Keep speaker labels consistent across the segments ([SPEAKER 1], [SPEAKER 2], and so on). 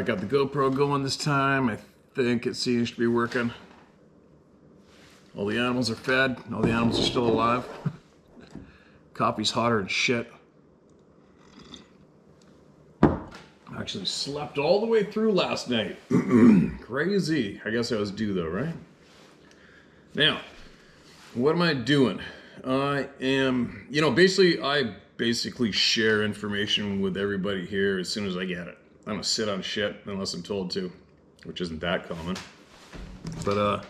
[SPEAKER 1] got the GoPro going this time. I think it seems to be working. All the animals are fed. All the animals are still alive. Coffee's hotter than shit. I actually slept all the way through last night. Crazy. I guess I was due though, right? Now, what am I doing? I am, I basically share information with everybody here as soon as I get it. I don't sit on shit unless I'm told to, which isn't that common. But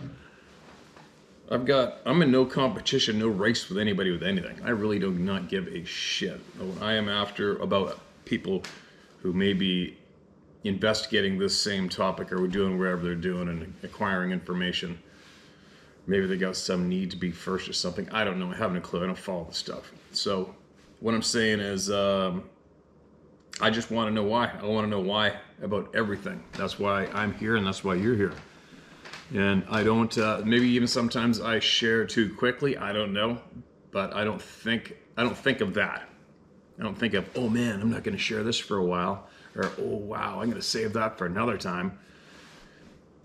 [SPEAKER 1] I'm in no competition, no race with anybody with anything. I really do not give a shit. I am after about people who may be investigating this same topic or doing whatever they're doing and acquiring information. Maybe they got some need to be first or something. I don't know. I haven't a clue. I don't follow the stuff. So what I'm saying is I just want to know why. I want to know why about everything. That's why I'm here and that's why you're here. And I don't, maybe even sometimes I share too quickly. I don't know. But I don't think of that. I don't think of, oh man, I'm not going to share this for a while. Or, oh wow, I'm going to save that for another time.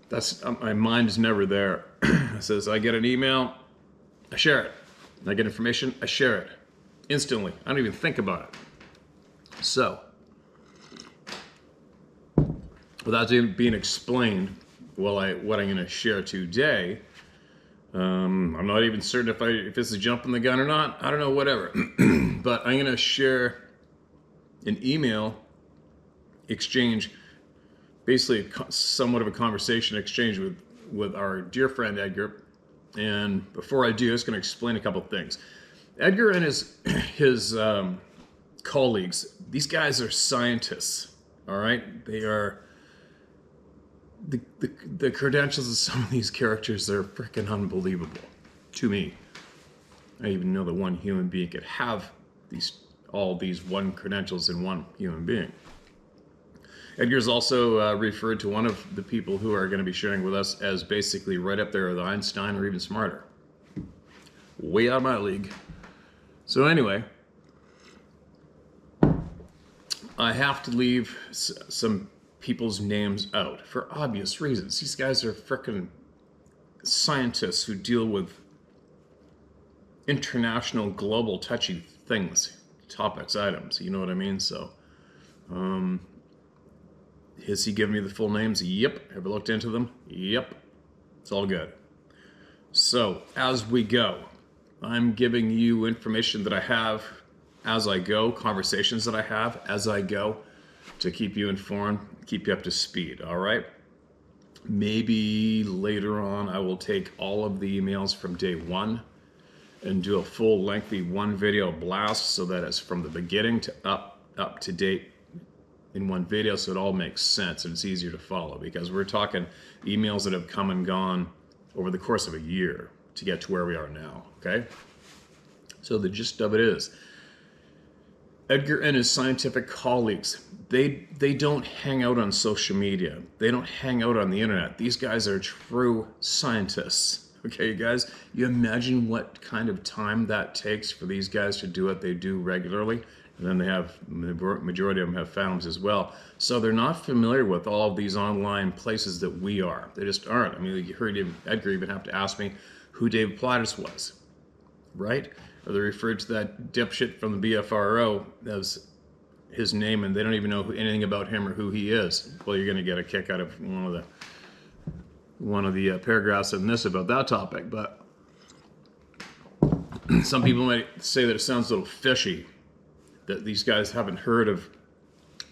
[SPEAKER 1] That's, my mind is never there. It says, I get an email, I share it. I get information, I share it. Instantly. I don't even think about it. So, without even being explained, what I'm going to share today, I'm not even certain if this is jumping the gun or not. I don't know, whatever. But I'm going to share an email exchange, basically somewhat of a conversation exchange with our dear friend Edgar. And before I do, I'm just going to explain a couple of things. Edgar and his colleagues, these guys are scientists, all right? They are, the credentials of some of these characters are freaking unbelievable to me. I didn't even know that one human being could have all these one credentials in one human being. Edgar's also referred to one of the people who are going to be sharing with us as basically right up there with Einstein or even smarter. Way out of my league. So anyway, I have to leave some people's names out for obvious reasons. These guys are frickin' scientists who deal with international, global, touchy things, topics, items. You know what I mean? So, has he given me the full names? Yep. Ever looked into them? Yep. It's all good. So, as we go, I'm giving you information that I have as I go, conversations that I have as I go, to keep you informed, keep you up to speed, all right? Maybe later on I will take all of the emails from day one and do a full lengthy one video blast so that it's from the beginning to up to date in one video, so it all makes sense and it's easier to follow, because we're talking emails that have come and gone over the course of a year to get to where we are now, okay? So the gist of it is, Edgar and his scientific colleagues, they don't hang out on social media. They don't hang out on the internet. These guys are true scientists. Okay, you guys, you imagine what kind of time that takes for these guys to do what they do regularly? And then the majority of them have families as well. So they're not familiar with all of these online places that we are. They just aren't. I mean, you heard Edgar even have to ask me who David Pilatus was, right? Or they referred to that dipshit from the BFRO as his name, and they don't even know anything about him or who he is. Well, you're going to get a kick out of one of the paragraphs in this about that topic. But some people might say that it sounds a little fishy that these guys haven't heard of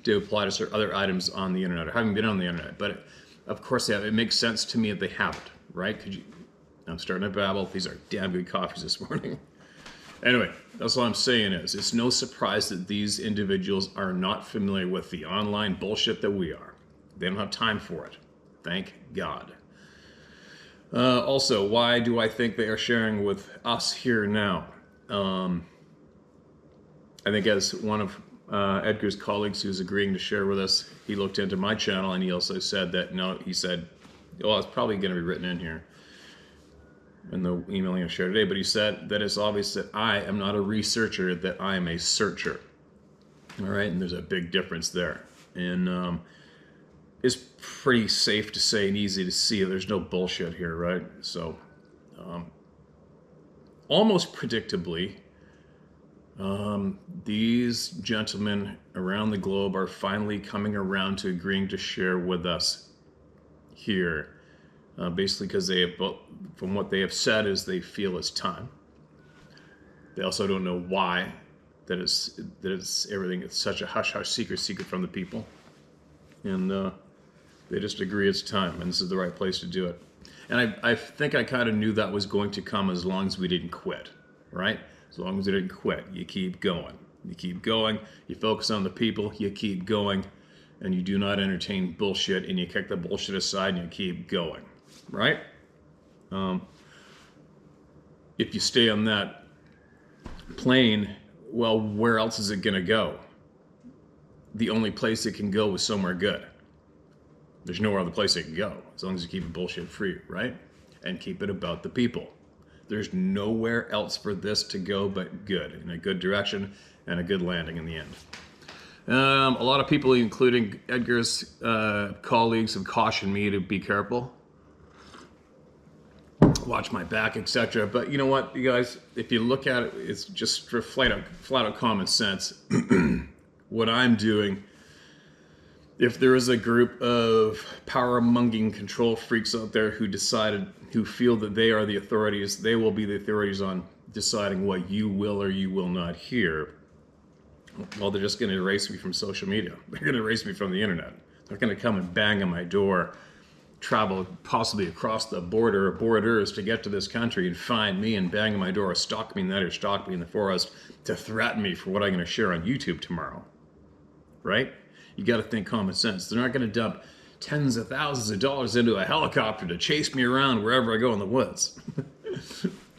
[SPEAKER 1] David Pilatus or other items on the internet, or haven't been on the internet. But of course they have. It makes sense to me that they haven't, right? I'm starting to babble. These are damn good coffees this morning. Anyway, that's all I'm saying is, it's no surprise that these individuals are not familiar with the online bullshit that we are. They don't have time for it. Thank God. Also, why do I think they are sharing with us here now? I think as one of Edgar's colleagues who's agreeing to share with us, he looked into my channel and he also said that, no, he said, well, it's probably going to be written in here in the email I'm going to share today, but he said that it's obvious that I am not a researcher, that I am a searcher. All right, and there's a big difference there. And is pretty safe to say and easy to see. There's no bullshit here, right? So, almost predictably, these gentlemen around the globe are finally coming around to agreeing to share with us here. Basically, because they have, from what they have said, is they feel it's time. They also don't know why. That it's everything. It's such a hush hush secret from the people, and they just agree it's time, and this is the right place to do it. And I think I kind of knew that was going to come as long as we didn't quit, right? As long as we didn't quit, you keep going. You keep going. You focus on the people. You keep going, and you do not entertain bullshit, and you kick the bullshit aside, and you keep going, right? If you stay on that plane, well, where else is it going to go? The only place it can go is somewhere good. There's no other place it can go, as long as you keep it bullshit free, right? And keep it about the people. There's nowhere else for this to go but good, in a good direction and a good landing in the end. A lot of people, including Edgar's colleagues, have cautioned me to be careful, watch my back, etc. But you know what, you guys, if you look at it, it's just for flat out common sense. What I'm doing, if there is a group of power-mongering control freaks out there who feel that they are the authorities, they will be the authorities on deciding what you will or you will not hear. Well, they're just going to erase me from social media. They're going to erase me from the internet. They're going to come and bang on my door, travel possibly across the border or borders to get to this country and find me and bang on my door, or stalk me in that, or stalk me in the forest to threaten me for what I'm going to share on YouTube tomorrow. Right? You got to think common sense. They're not going to dump tens of thousands of dollars into a helicopter to chase me around wherever I go in the woods.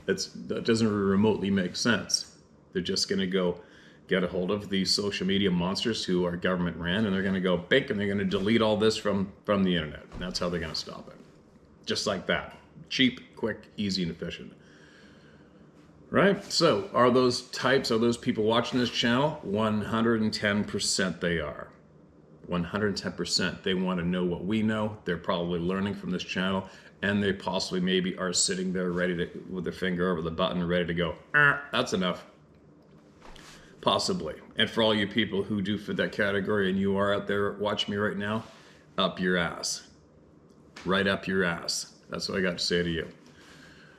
[SPEAKER 1] That doesn't remotely make sense. They're just going to go get a hold of these social media monsters who are government ran, and they're going to go bake, and they're going to delete all this from the internet. And that's how they're going to stop it. Just like that. Cheap, quick, easy, and efficient. Right? So, are those people watching this channel? 110% they are. 110%. They want to know what we know. They're probably learning from this channel, and they possibly maybe are sitting there ready to, with their finger over the button, ready to go, that's enough. Possibly. And for all you people who do fit that category and you are out there watching me right now, up your ass. Right up your ass. That's what I got to say to you.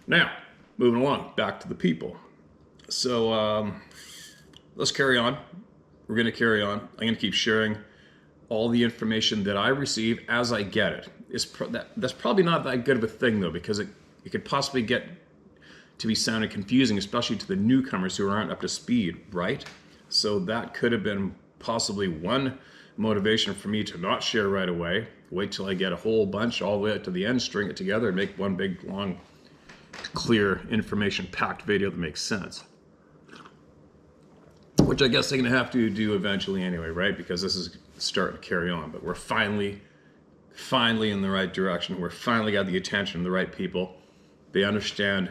[SPEAKER 1] Now, moving along, back to the people. So, let's carry on. We're going to carry on. I'm going to keep sharing all the information that I receive as I get it. That's probably not that good of a thing, though, because it could possibly get to be sounding confusing, especially to the newcomers who aren't up to speed, right? So that could have been possibly one motivation for me to not share right away. Wait till I get a whole bunch all the way up to the end, string it together, and make one big, long, clear, information-packed video that makes sense. Which I guess they're going to have to do eventually anyway, right? Because this is starting to carry on. But we're finally in the right direction. We're finally got the attention of the right people. They understand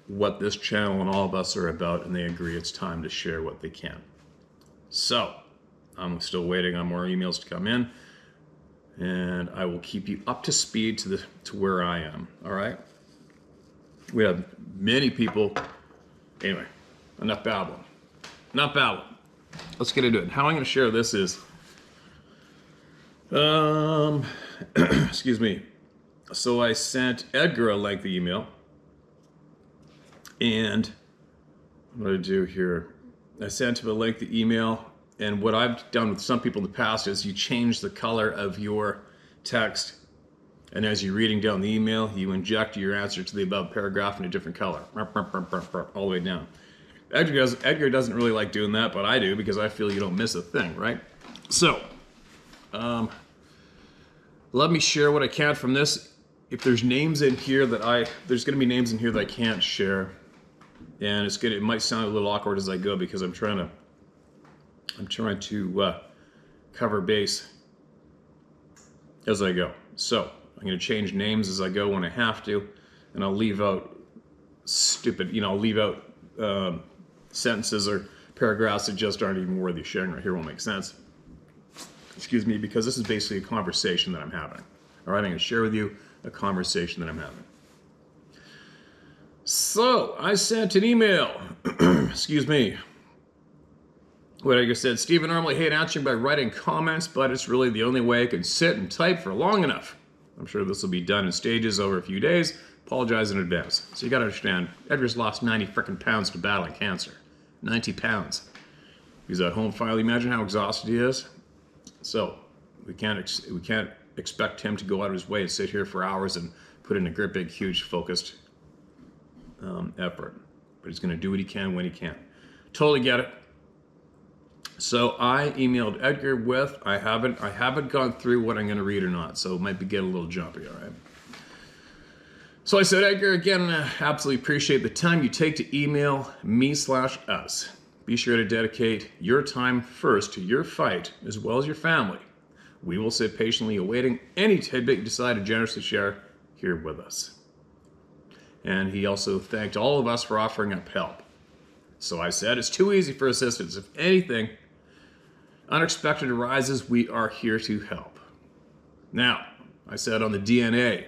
[SPEAKER 1] what this channel and all of us are about, and they agree it's time to share what they can. So, I'm still waiting on more emails to come in, and I will keep you up to speed to where I am, all right? We have many people. Anyway, enough babbling. Enough babbling. Let's get into it. How I'm going to share this is, excuse me. So I sent Edgar a lengthy email. And what did I do here? I sent him a lengthy email, and what I've done with some people in the past is you change the color of your text, and as you're reading down the email, you inject your answer to the above paragraph in a different color, all the way down. Edgar doesn't really like doing that, but I do, because I feel you don't miss a thing, right? So, let me share what I can from this. If there's names in here there's going to be names in here that I can't share. And it might sound a little awkward as I go, because I'm trying to cover base as I go. So I'm going to change names as I go when I have to, and I'll leave out sentences or paragraphs that just aren't even worthy of sharing right here. Won't make sense. excuse me, because this is basically a conversation that I'm having. All right, I'm going to share with you a conversation that I'm having. So I sent an email, excuse me. What Edgar said, Steve, I normally hate answering by writing comments, but it's really the only way I can sit and type for long enough. I'm sure this will be done in stages over a few days. Apologize in advance. So you got to understand, Edgar's lost 90 frickin' pounds to battling cancer. 90 pounds. He's at home finally. Imagine how exhausted he is. So we can't expect him to go out of his way and sit here for hours and put in a great big huge focused effort. But he's going to do what he can when he can. Totally get it. So I emailed Edgar with, I haven't gone through what I'm going to read or not, so it might be getting a little jumpy, all right? So I said, Edgar, again, absolutely appreciate the time you take to email me/us. Be sure to dedicate your time first to your fight as well as your family. We will sit patiently awaiting any tidbit you decide to generously share here with us. And he also thanked all of us for offering up help. So I said, it's too easy for assistance. If anything unexpected arises, we are here to help. Now, I said on the DNA,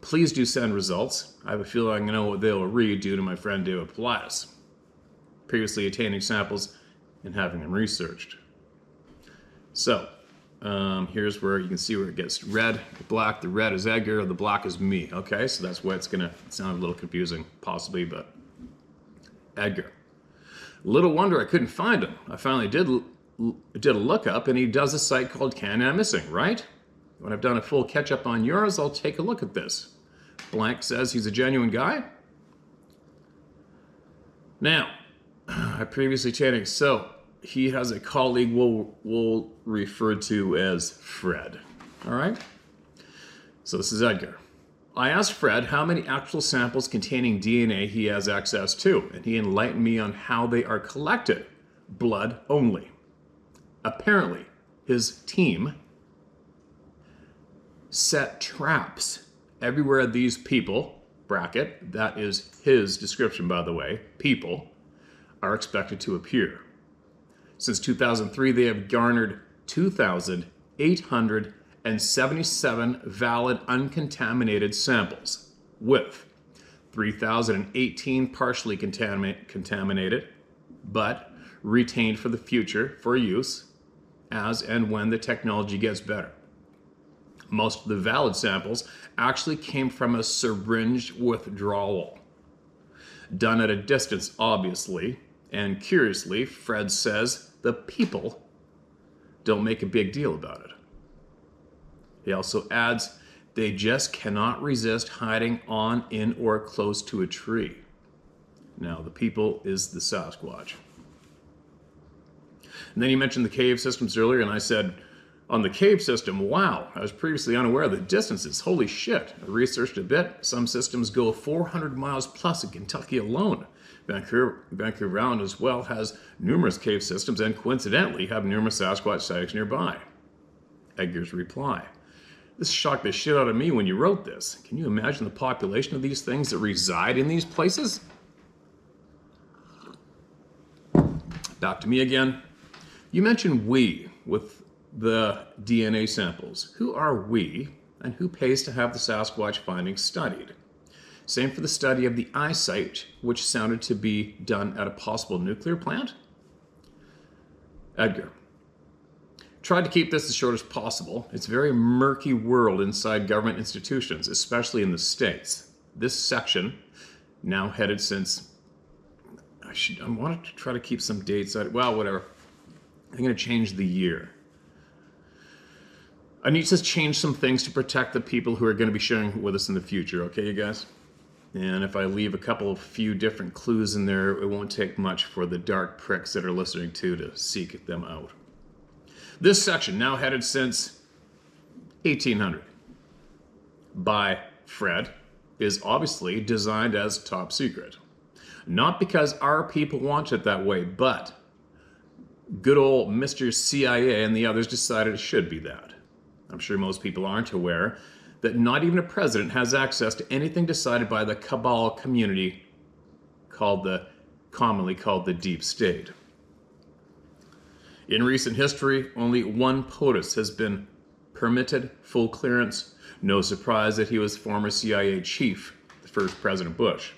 [SPEAKER 1] please do send results. I have a feeling I know what they will read due to my friend David Pilatus, previously attaining samples and having them researched. So, here's where you can see where it gets red, the black. The red is Edgar, the black is me. Okay, so that's why it's going to sound a little confusing, possibly, but Edgar. Little wonder I couldn't find him. I finally did a lookup, and he does a site called Can I'm Missing, right? When I've done a full catch-up on yours, I'll take a look at this. Blank says he's a genuine guy. Now, I previously chatted, so he has a colleague we'll refer to as Fred. All right? So this is Edgar. I asked Fred how many actual samples containing DNA he has access to, and he enlightened me on how they are collected. Blood only. Apparently, his team set traps everywhere these people, bracket, that is his description by the way, people, are expected to appear. Since 2003, they have garnered 2,877 valid uncontaminated samples, with 3,018 partially contaminated, but retained for the future for use as and when the technology gets better. Most of the valid samples actually came from a syringe withdrawal, done at a distance, obviously, and curiously, Fred says the people don't make a big deal about it. He also adds, they just cannot resist hiding on, in, or close to a tree. Now, the people is the Sasquatch. And then he mentioned the cave systems earlier, and I said, on the cave system, wow, I was previously unaware of the distances. Holy shit. I researched a bit. Some systems go 400 miles plus in Kentucky alone. Vancouver Island as well has numerous cave systems and coincidentally have numerous Sasquatch sightings nearby. Edgar's reply. This shocked the shit out of me when you wrote this. Can you imagine the population of these things that reside in these places? Back to me again. You mentioned we with the DNA samples. Who are we, and who pays to have the Sasquatch findings studied? Same for the study of the eyesight, which sounded to be done at a possible nuclear plant? Edgar. Tried to keep this as short as possible. It's a very murky world inside government institutions, especially in the States. This section, now headed since... I wanted to try to keep some dates. Well, whatever. I'm going to change the year. I need to change some things to protect the people who are going to be sharing with us in the future, okay, you guys? And if I leave a few different clues in there, it won't take much for the dark pricks that are listening to seek them out. This section, now headed since 1800 by Fred, is obviously designed as top secret. Not because our people want it that way, but good old Mr. CIA and the others decided it should be that. I'm sure most people aren't aware that not even a president has access to anything decided by the cabal community commonly called the deep state. In recent history, only one POTUS has been permitted full clearance. No surprise that he was former CIA chief, the first President Bush.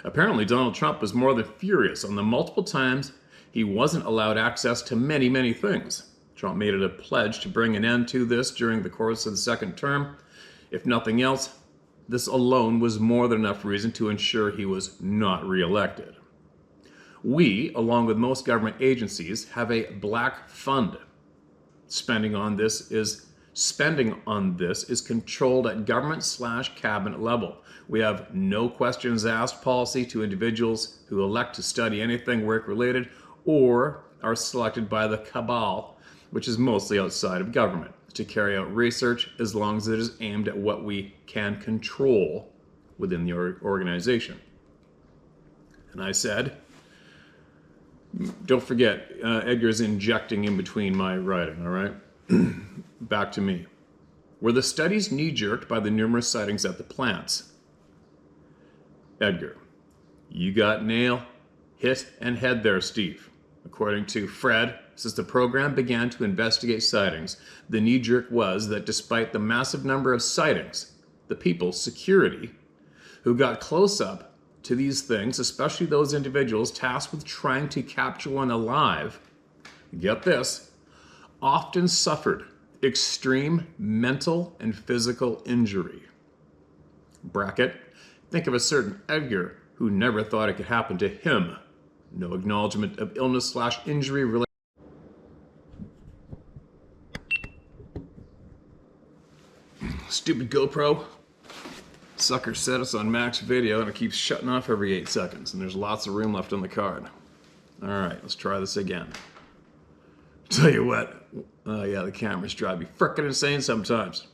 [SPEAKER 1] Apparently, Donald Trump was more than furious on the multiple times he wasn't allowed access to many, many things. Trump made it a pledge to bring an end to this during the course of the second term. If nothing else, this alone was more than enough reason to ensure he was not reelected. We, along with most government agencies, have a black fund. Spending on this is controlled at government/cabinet level. We have no questions asked policy to individuals who elect to study anything work-related or are selected by the cabal, which is mostly outside of government, to carry out research as long as it is aimed at what we can control within the organization. And I said, don't forget, Edgar's injecting in between my writing, all right? Back to me. Were the studies knee-jerked by the numerous sightings at the plants? Edgar, you got nail, hit, and head there, Steve. According to Fred, since the program began to investigate sightings, the knee-jerk was that despite the massive number of sightings, the people, security, who got close up to these things, especially those individuals tasked with trying to capture one alive, get this, often suffered extreme mental and physical injury. Bracket, think of a certain Edgar who never thought it could happen to him. No acknowledgement of illness/injury related. Stupid GoPro. Sucker set us on max video and it keeps shutting off every 8 seconds, and there's lots of room left on the card. All right, let's try this again. Tell you what, yeah, the cameras drive me frickin' insane sometimes.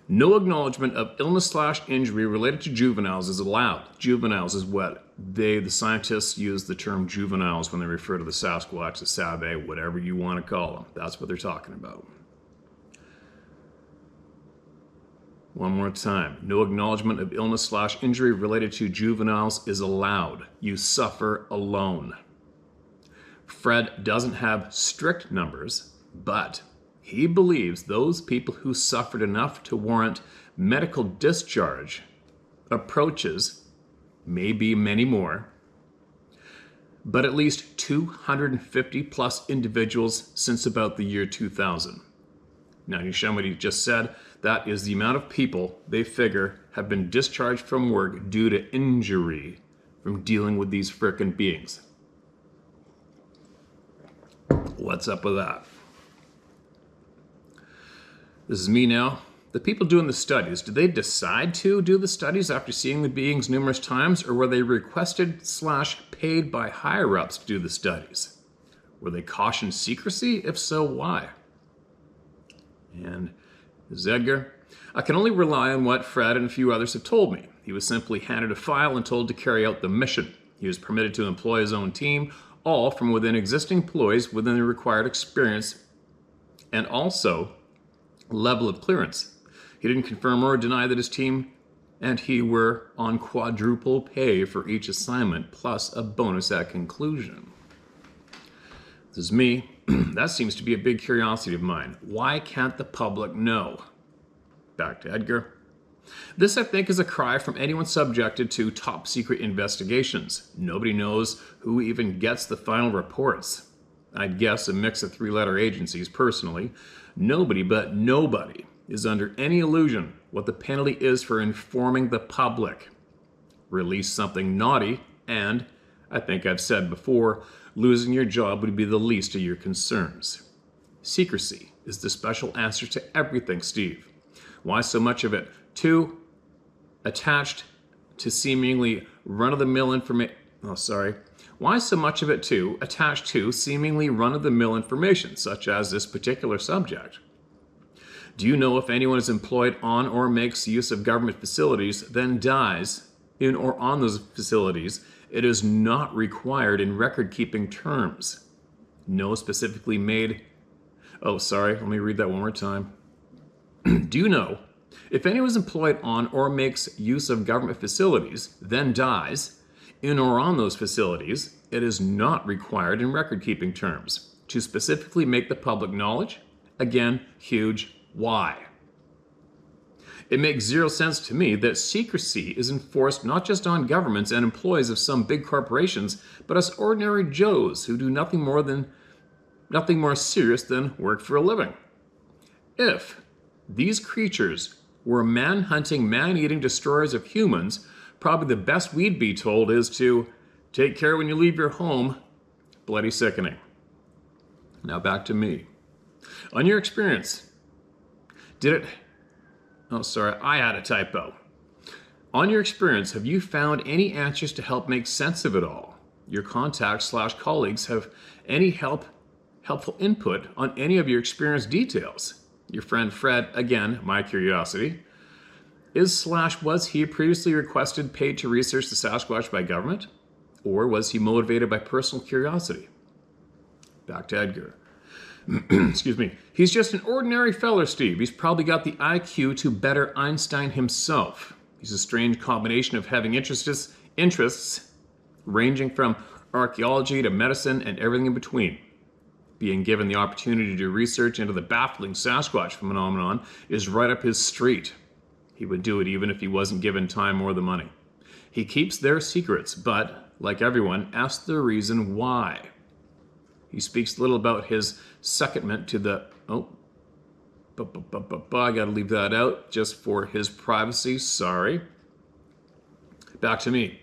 [SPEAKER 1] No acknowledgement of illness/injury related to juveniles is allowed. Juveniles is what the scientists use the term juveniles when they refer to the Sasquatch, the Sabe, whatever you want to call them. That's what they're talking about. One more time. No acknowledgement of illness/injury related to juveniles is allowed. You suffer alone. Fred doesn't have strict numbers, but he believes those people who suffered enough to warrant medical discharge approaches, maybe many more, but at least 250 plus individuals since about the year 2000. Now, you show what he just said. That is the amount of people they figure have been discharged from work due to injury from dealing with these frickin' beings. What's up with that? This is me now. The people doing the studies, did they decide to do the studies after seeing the beings numerous times, or were they requested/paid by higher-ups to do the studies? Were they cautioned secrecy? If so, why? And this is Edgar. I can only rely on what Fred and a few others have told me. He was simply handed a file and told to carry out the mission. He was permitted to employ his own team, all from within existing employees within the required experience and also level of clearance. He didn't confirm or deny that his team and he were on quadruple pay for each assignment, plus a bonus at conclusion. This is me. That seems to be a big curiosity of mine. Why can't the public know? Back to Edgar. This, I think, is a cry from anyone subjected to top secret investigations. Nobody knows who even gets the final reports. I'd guess a mix of 3-letter agencies personally. Nobody but nobody is under any illusion what the penalty is for informing the public. Release something naughty and, I think I've said before, losing your job would be the least of your concerns. Secrecy is the special answer to everything, Steve. Why so much of it? 2, attached to seemingly run-of-the-mill information. Why so much of it, too, attached to seemingly run-of-the-mill information, such as this particular subject? Do you know if anyone is employed on or makes use of government facilities, then dies in or on those facilities? It is not required in record-keeping terms. No specifically made. Oh, sorry, let me read that one more time. Do you know if anyone is employed on or makes use of government facilities, then dies in or on those facilities, it is not required in record-keeping terms to specifically make the public knowledge? Again, huge why. It makes zero sense to me that secrecy is enforced not just on governments and employees of some big corporations, but us ordinary Joes who do nothing more serious than work for a living. If these creatures were man-hunting, man-eating destroyers of humans, probably the best we'd be told is to take care when you leave your home. Bloody sickening. Now back to me. On your experience, I had a typo. On your experience, have you found any answers to help make sense of it all? Your contacts/colleagues have any helpful input on any of your experience details? Your friend Fred, again, my curiosity, was he previously paid to research the Sasquatch by government? Or was he motivated by personal curiosity? Back to Edgar. Excuse me. He's just an ordinary feller, Steve. He's probably got the IQ to better Einstein himself. He's a strange combination of having interests ranging from archaeology to medicine and everything in between. Being given the opportunity to do research into the baffling Sasquatch phenomenon is right up his street. He would do it even if he wasn't given time or the money. He keeps their secrets, but, like everyone, asks the reason why. He speaks little about his secondment to the... I gotta leave that out just for his privacy, sorry. Back to me.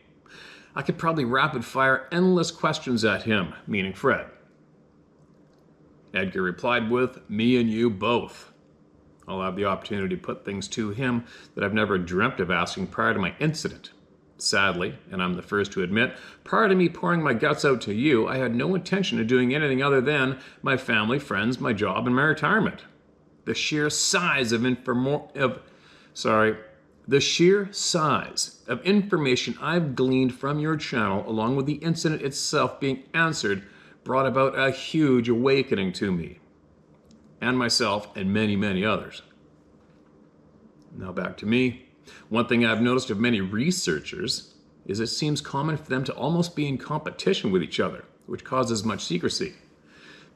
[SPEAKER 1] I could probably rapid fire endless questions at him, meaning Fred. Edgar replied with, me and you both. I'll have the opportunity to put things to him that I've never dreamt of asking prior to my incident. Sadly, and I'm the first to admit, prior to me pouring my guts out to you, I had no intention of doing anything other than my family, friends, my job, and my retirement. The sheer size of information I've gleaned from your channel, along with the incident itself being answered, brought about a huge awakening to me, and myself, and many, many others. Now back to me. One thing I've noticed of many researchers is it seems common for them to almost be in competition with each other, which causes much secrecy.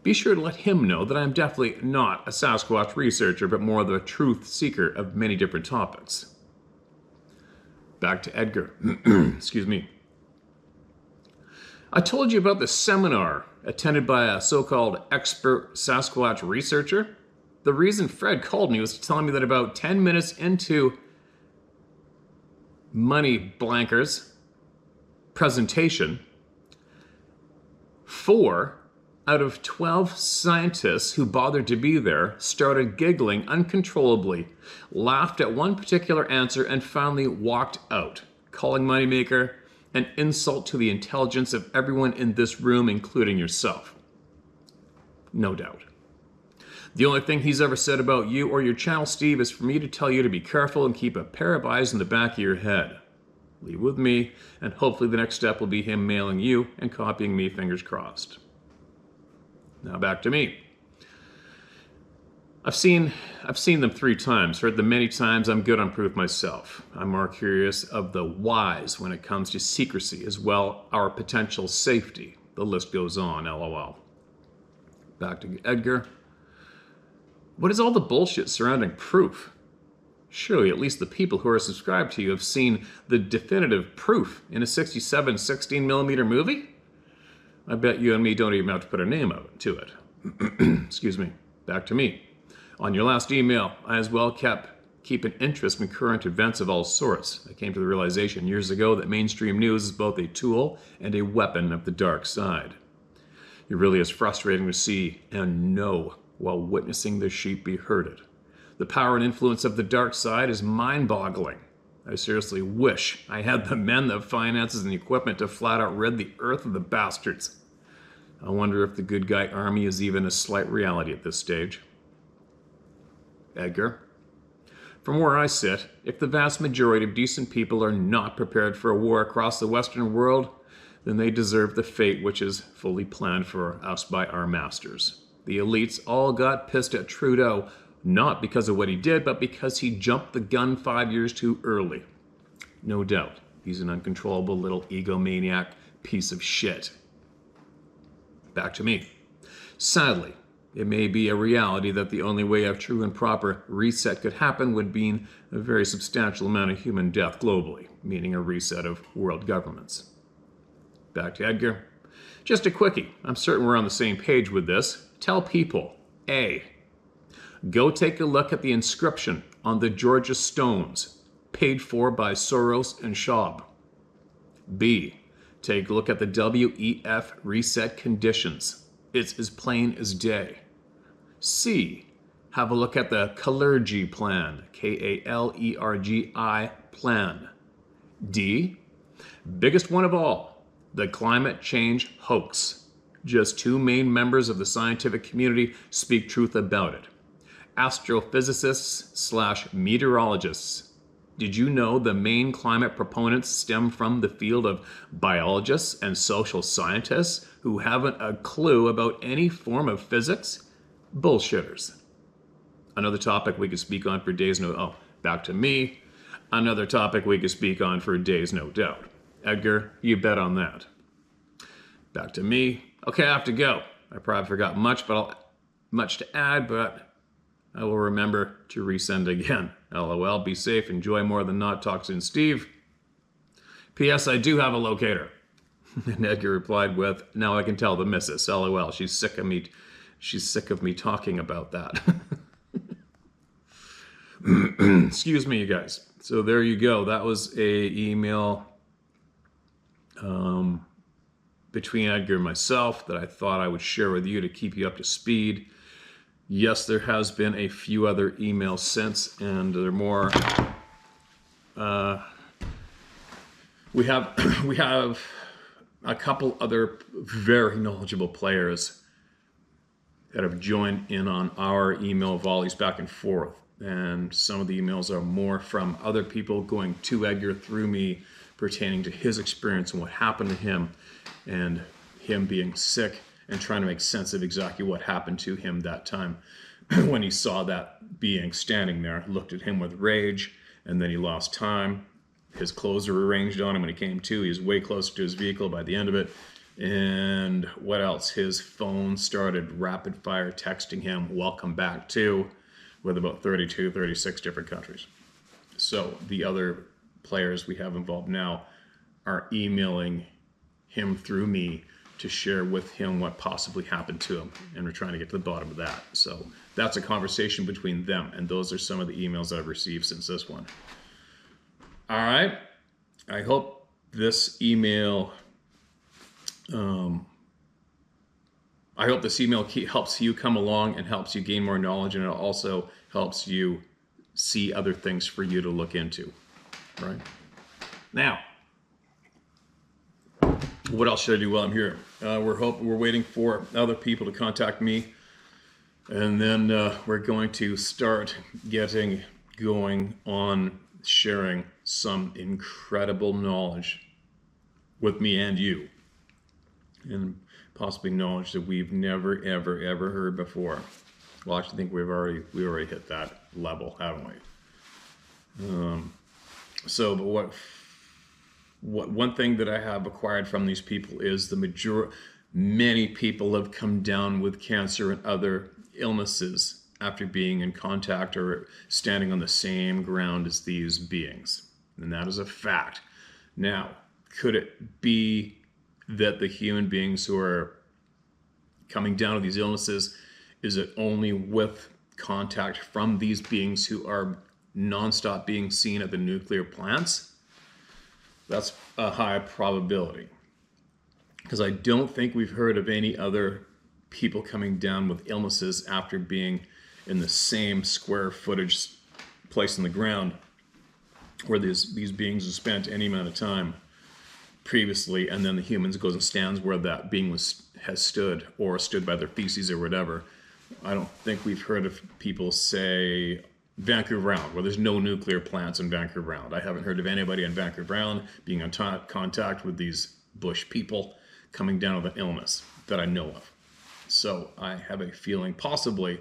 [SPEAKER 1] Be sure to let him know that I'm definitely not a Sasquatch researcher, but more the truth seeker of many different topics. Back to Edgar. Excuse me. I told you about the seminar attended by a so-called expert Sasquatch researcher. The reason Fred called me was to tell me that about 10 minutes into Money Blanker's presentation, 4 out of 12 scientists who bothered to be there started giggling uncontrollably, laughed at one particular answer, and finally walked out, calling Moneymaker an insult to the intelligence of everyone in this room, including yourself. No doubt. The only thing he's ever said about you or your channel, Steve, is for me to tell you to be careful and keep a pair of eyes in the back of your head. Leave with me, and hopefully the next step will be him mailing you and copying me, fingers crossed. Now back to me. I've seen them 3 times, heard them many times. I'm good on proof myself. I'm more curious of the whys when it comes to secrecy, as well our potential safety. The list goes on, LOL. Back to Edgar. What is all the bullshit surrounding proof? Surely at least the people who are subscribed to you have seen the definitive proof in a 67 16mm movie? I bet you and me don't even have to put a name out to it. Excuse me. Back to me. On your last email, I as well keep an interest in current events of all sorts. I came to the realization years ago that mainstream news is both a tool and a weapon of the dark side. It really is frustrating to see and know while witnessing the sheep be herded. The power and influence of the dark side is mind-boggling. I seriously wish I had the men, the finances, and the equipment to flat out rid the earth of the bastards. I wonder if the good guy army is even a slight reality at this stage. Edgar. From where I sit, if the vast majority of decent people are not prepared for a war across the Western world, then they deserve the fate which is fully planned for us by our masters. The elites all got pissed at Trudeau, not because of what he did, but because he jumped the gun 5 years too early. No doubt, he's an uncontrollable little egomaniac piece of shit. Back to me. Sadly, it may be a reality that the only way a true and proper reset could happen would mean a very substantial amount of human death globally, meaning a reset of world governments. Back to Edgar. Just a quickie. I'm certain we're on the same page with this. Tell people, A, go take a look at the inscription on the Georgia stones, paid for by Soros and Schwab. B, take a look at the WEF reset conditions. It's as plain as day. C, have a look at the Kalergi plan, Kalergi plan. D, biggest one of all, the climate change hoax. Just two main members of the scientific community speak truth about it. Astrophysicists / meteorologists. Did you know the main climate proponents stem from the field of biologists and social scientists who haven't a clue about any form of physics? Bullshitters. Another topic we could speak on for days, back to me. Another topic we could speak on for days, no doubt. Edgar, you bet on that. Back to me. Okay, I have to go. I probably forgot much to add, but I will remember to resend again. LOL, be safe, enjoy more than not. Talk soon, Steve. P.S. I do have a locator. And Edgar replied with, now I can tell the missus. LOL, she's sick of me talking about that. Excuse me, you guys. So there you go. That was a email between Edgar and myself that I thought I would share with you to keep you up to speed. Yes, there has been a few other emails since, and there are more. We have a couple other very knowledgeable players that have joined in on our email volleys back and forth. And some of the emails are more from other people going to Edgar through me, pertaining to his experience and what happened to him, and him being sick and trying to make sense of exactly what happened to him that time when he saw that being standing there, looked at him with rage, and then he lost time. His clothes were arranged on him when he came to. He was way closer to his vehicle by the end of it. And what else? His phone started rapid fire texting him, welcome back to, with about 32, 36 different countries. So the other players we have involved now are emailing him through me to share with him what possibly happened to him, and we're trying to get to the bottom of that. So that's a conversation between them, and those are some of the emails that I've received since this one. All right, I hope this email helps you come along and helps you gain more knowledge, and it also helps you see other things for you to look into. Right now, what else should I do while I'm here? We're waiting for other people to contact me, and then we're going to start getting going on sharing some incredible knowledge with me and you, and possibly knowledge that we've never ever heard before. Well, I actually think we already hit that level, haven't we? But one thing that I have acquired from these people is many people have come down with cancer and other illnesses after being in contact or standing on the same ground as these beings. And that is a fact. Now, could it be that the human beings who are coming down with these illnesses, is it only with contact from these beings who are nonstop being seen at the nuclear plants? That's a high probability, because I don't think we've heard of any other people coming down with illnesses after being in the same square footage place in the ground where these beings have spent any amount of time previously, and then the humans goes and stands where that being has stood, or stood by their feces or whatever. I don't think we've heard of people say Vancouver Island, where there's no nuclear plants in Vancouver Island. I haven't heard of anybody in Vancouver Island being in contact with these bush people coming down with an illness that I know of. So I have a feeling possibly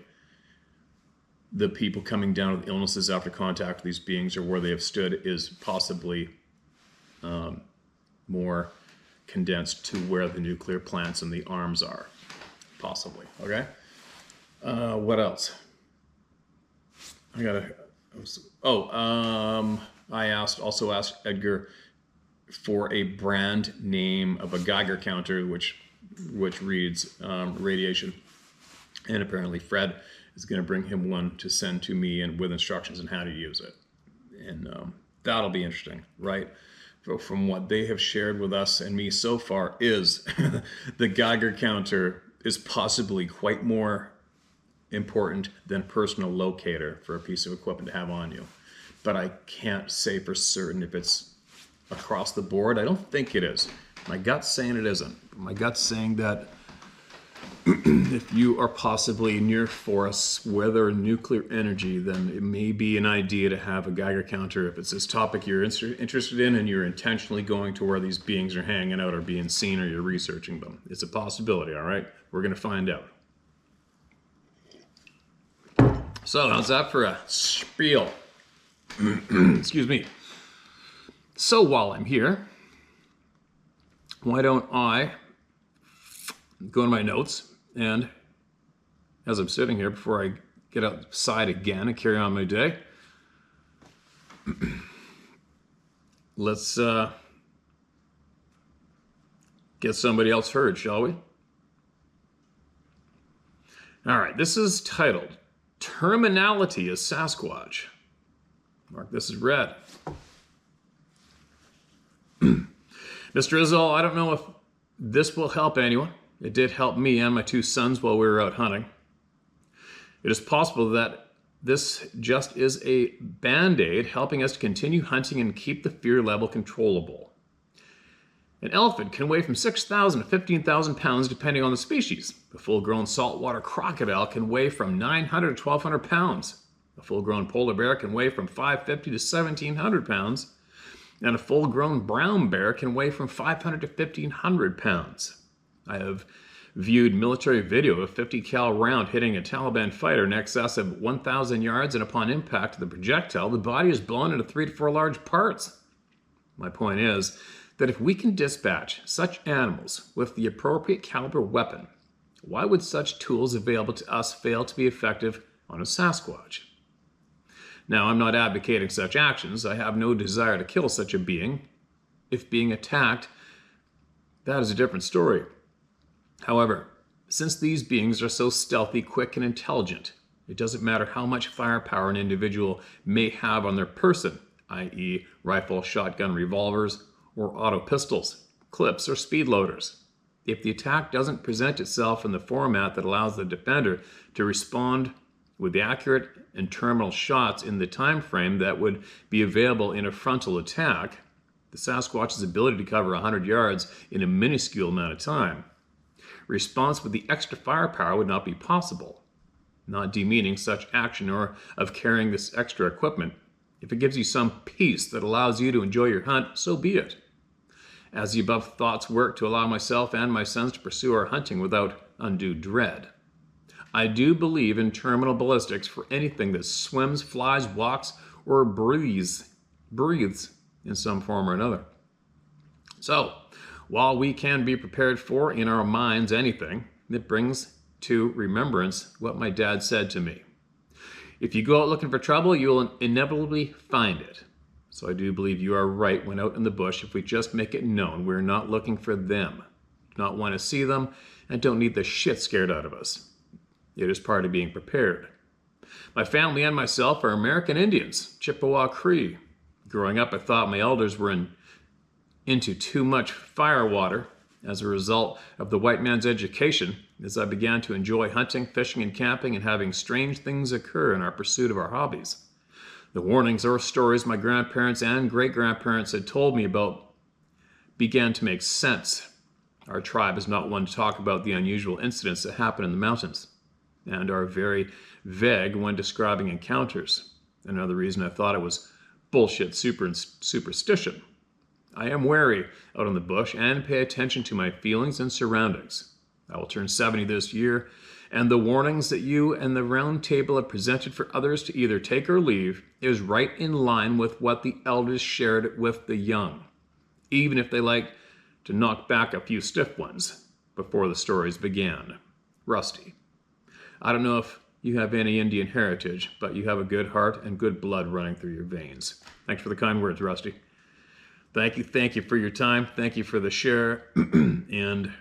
[SPEAKER 1] the people coming down with illnesses after contact with these beings, or where they have stood, is possibly more condensed to where the nuclear plants and the arms are. possibly. Okay. What else? I also asked Edgar for a brand name of a Geiger counter, which reads radiation, and apparently Fred is going to bring him one to send to me and with instructions on how to use it, and that'll be interesting, right? From what they have shared with us and me so far is the Geiger counter is possibly quite more important than personal locator for a piece of equipment to have on you. But I can't say for certain if it's across the board. I don't think it is. My gut's saying it isn't. My gut's saying that if you are possibly near forests where there are nuclear energy, then it may be an idea to have a Geiger counter if it's this topic you're interested in and you're intentionally going to where these beings are hanging out or being seen or you're researching them. It's a possibility, all right? We're going to find out. So, how's that for a spiel? Excuse me. So, while I'm here, why don't I go in my notes, and as I'm sitting here before I get outside again and carry on my day, let's get somebody else heard, shall we? All right, this is titled Terminality is Sasquatch. Mark this is red. Mr. Izzo, I don't know if this will help anyone. It did help me and my two sons while we were out hunting. It is possible that this just is a band-aid helping us to continue hunting and keep the fear level controllable. An elephant can weigh from 6,000 to 15,000 pounds depending on the species. A full-grown saltwater crocodile can weigh from 900 to 1,200 pounds. A full-grown polar bear can weigh from 550 to 1,700 pounds. And a full-grown brown bear can weigh from 500 to 1,500 pounds. I have viewed military video of a 50 cal round hitting a Taliban fighter in excess of 1,000 yards, and upon impact of the projectile, the body is blown into 3 to 4 large parts. My point is that if we can dispatch such animals with the appropriate caliber weapon, why would such tools available to us fail to be effective on a Sasquatch? Now, I'm not advocating such actions. I have no desire to kill such a being. If being attacked, that is a different story. However, since these beings are so stealthy, quick, and intelligent, it doesn't matter how much firepower an individual may have on their person, i.e. rifle, shotgun, revolvers, or auto pistols, clips, or speed loaders. If the attack doesn't present itself in the format that allows the defender to respond with the accurate and terminal shots in the time frame that would be available in a frontal attack, the Sasquatch's ability to cover 100 yards in a minuscule amount of time, response with the extra firepower would not be possible. Not demeaning such action or of carrying this extra equipment. If it gives you some peace that allows you to enjoy your hunt, so be it. As the above thoughts work to allow myself and my sons to pursue our hunting without undue dread. I do believe in terminal ballistics for anything that swims, flies, walks, or breathes in some form or another. So, while we can be prepared for in our minds anything, it brings to remembrance what my dad said to me. If you go out looking for trouble, you will inevitably find it. So I do believe you are right when out in the bush if we just make it known we're not looking for them, do not want to see them, and don't need the shit scared out of us. It is part of being prepared. My family and myself are American Indians, Chippewa Cree. Growing up, I thought my elders were into too much firewater as a result of the white man's education as I began to enjoy hunting, fishing, and camping and having strange things occur in our pursuit of our hobbies. The warnings or stories my grandparents and great-grandparents had told me about began to make sense. Our tribe is not one to talk about the unusual incidents that happen in the mountains and are very vague when describing encounters. Another reason I thought it was bullshit superstition. I am wary out in the bush and pay attention to my feelings and surroundings. I will turn 70 this year, and the warnings that you and the round table have presented for others to either take or leave is right in line with what the elders shared with the young, even if they like to knock back a few stiff ones before the stories began. Rusty. I don't know if you have any Indian heritage, but you have a good heart and good blood running through your veins. Thanks for the kind words, Rusty. Thank you for your time. Thank you for the share. And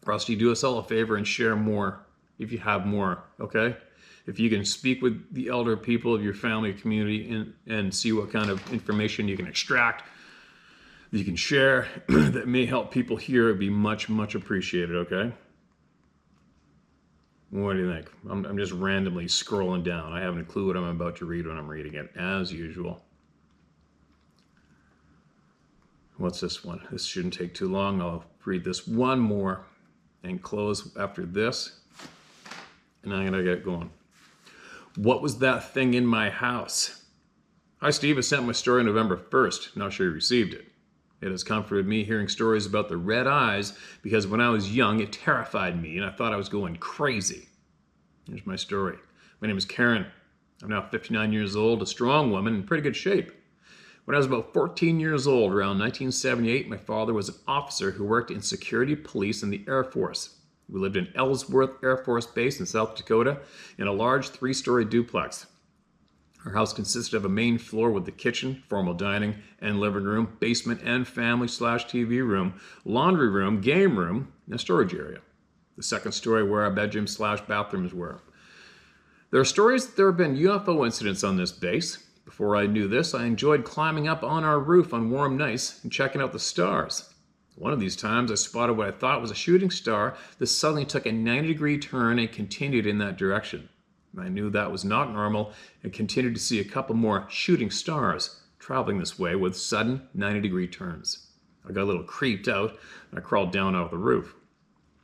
[SPEAKER 1] Rusty, do us all a favor and share more if you have more, okay? If you can speak with the elder people of your family community and see what kind of information you can extract, that you can share, that may help people here, it'd be much, much appreciated, okay? What do you think? I'm just randomly scrolling down. I haven't a clue what I'm about to read when I'm reading it, as usual. What's this one? This shouldn't take too long. I'll read this one more and close after this. And I'm going to get going. What was that thing in my house? Hi, Steve. I sent my story November 1st. Not sure you received it. It has comforted me hearing stories about the red eyes because when I was young, it terrified me and I thought I was going crazy. Here's my story. My name is Karen. I'm now 59 years old, a strong woman in pretty good shape. When I was about 14 years old, around 1978, my father was an officer who worked in security police in the Air Force. We lived in Ellsworth Air Force Base in South Dakota in a large 3-story duplex. Our house consisted of a main floor with the kitchen, formal dining, and living room, basement and family/TV room, laundry room, game room, and a storage area. The second story where our bedroom/bathrooms were. There are stories that there have been UFO incidents on this base. Before I knew this, I enjoyed climbing up on our roof on warm nights and checking out the stars. One of these times, I spotted what I thought was a shooting star that suddenly took a 90-degree turn and continued in that direction. I knew that was not normal and continued to see a couple more shooting stars traveling this way with sudden 90-degree turns. I got a little creeped out and I crawled down off the roof.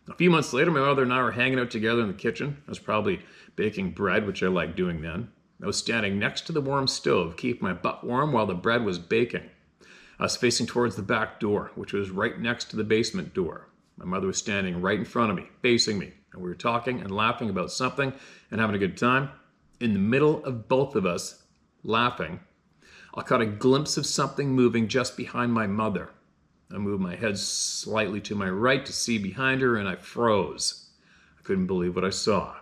[SPEAKER 1] A few months later, my mother and I were hanging out together in the kitchen. I was probably baking bread, which I liked doing then. I was standing next to the warm stove, keeping my butt warm while the bread was baking. I was facing towards the back door, which was right next to the basement door. My mother was standing right in front of me, facing me, and we were talking and laughing about something and having a good time. In the middle of both of us laughing, I caught a glimpse of something moving just behind my mother. I moved my head slightly to my right to see behind her, and I froze. I couldn't believe what I saw.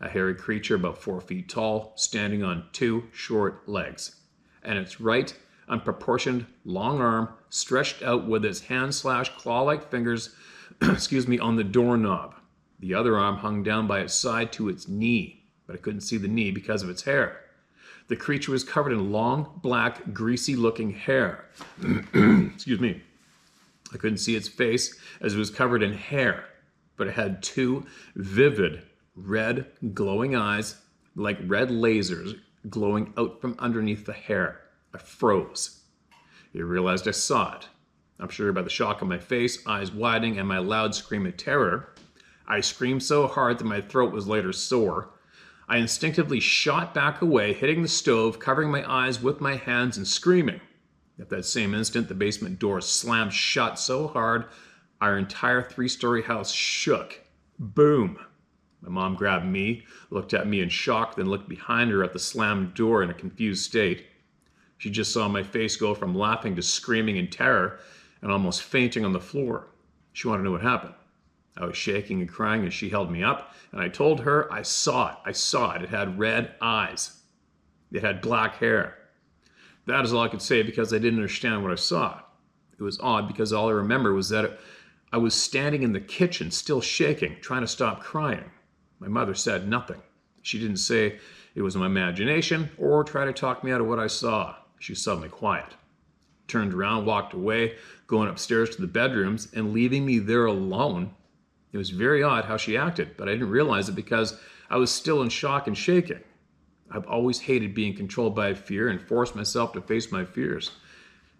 [SPEAKER 1] A hairy creature about 4 feet tall, standing on 2 short legs, and its right unproportioned long arm stretched out with its hand/claw-like fingers on the doorknob. The other arm hung down by its side to its knee, but I couldn't see the knee because of its hair. The creature was covered in long, black, greasy-looking hair. Excuse me. I couldn't see its face as it was covered in hair, but it had 2 vivid, red, glowing eyes, like red lasers, glowing out from underneath the hair. I froze. I realized I saw it. I'm sure by the shock on my face, eyes widening, and my loud scream of terror. I screamed so hard that my throat was later sore. I instinctively shot back away, hitting the stove, covering my eyes with my hands and screaming. At that same instant, the basement door slammed shut so hard, our entire 3-story house shook. Boom! My mom grabbed me, looked at me in shock, then looked behind her at the slammed door in a confused state. She just saw my face go from laughing to screaming in terror and almost fainting on the floor. She wanted to know what happened. I was shaking and crying as she held me up, and I told her I saw it. I saw it. It had red eyes. It had black hair. That is all I could say because I didn't understand what I saw. It was odd because all I remember was that I was standing in the kitchen, still shaking, trying to stop crying. My mother said nothing. She didn't say it was my imagination or try to talk me out of what I saw. She was suddenly quiet. Turned around, walked away, going upstairs to the bedrooms and leaving me there alone. It was very odd how she acted, but I didn't realize it because I was still in shock and shaking. I've always hated being controlled by fear and forced myself to face my fears.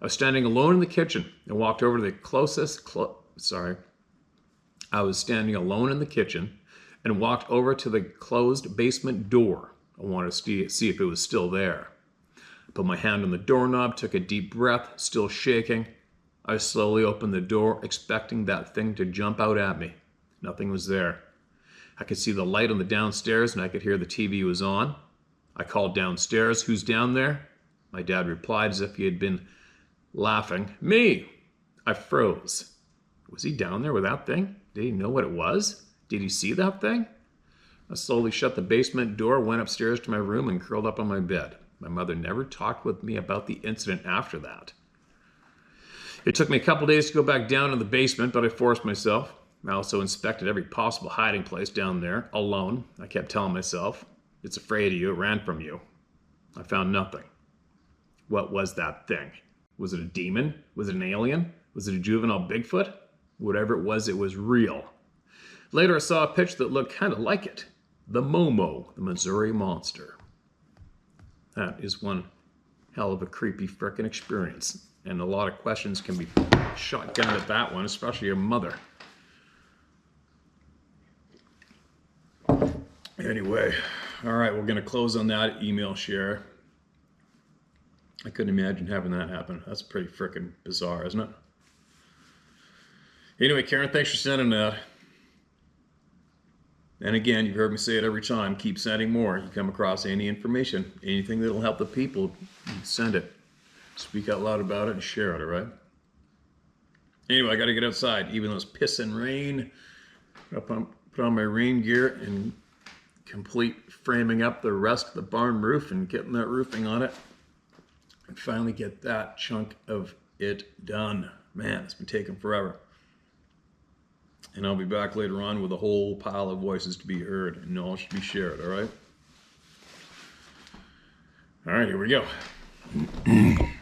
[SPEAKER 1] I was standing alone in the kitchen and walked over to the I was standing alone in the kitchen and walked over to the closed basement door. I wanted to see if it was still there. I put my hand on the doorknob, took a deep breath, still shaking. I slowly opened the door, expecting that thing to jump out at me. Nothing was there. I could see the light on the downstairs and I could hear the TV was on. I called downstairs, "Who's down there?" My dad replied as if he had been laughing, "Me." I froze. Was he down there with that thing? Did he know what it was? Did he see that thing? I slowly shut the basement door, went upstairs to my room, and curled up on my bed. My mother never talked with me about the incident after that. It took me a couple days to go back down to the basement, but I forced myself. I also inspected every possible hiding place down there, alone. I kept telling myself, it's afraid of you, it ran from you. I found nothing. What was that thing? Was it a demon? Was it an alien? Was it a juvenile Bigfoot? Whatever it was real. Later I saw a picture that looked kind of like it. The Momo, the Missouri Monster. That is one hell of a creepy frickin' experience. And a lot of questions can be shotgunned at that one, especially your mother. Anyway, all right, we're going to close on that email share. I couldn't imagine having that happen. That's pretty frickin' bizarre, isn't it? Anyway, Karen, thanks for sending that. And again, you've heard me say it every time, keep sending more. You come across any information, anything that'll help the people, send it. Speak out loud about it and share it, all right? Anyway, I got to get outside, even though it's pissing rain. Put on my rain gear and complete framing up the rest of the barn roof and getting that roofing on it. And finally get that chunk of it done. Man, it's been taking forever. And I'll be back later on with a whole pile of voices to be heard and knowledge to be shared, all right? All right, here we go.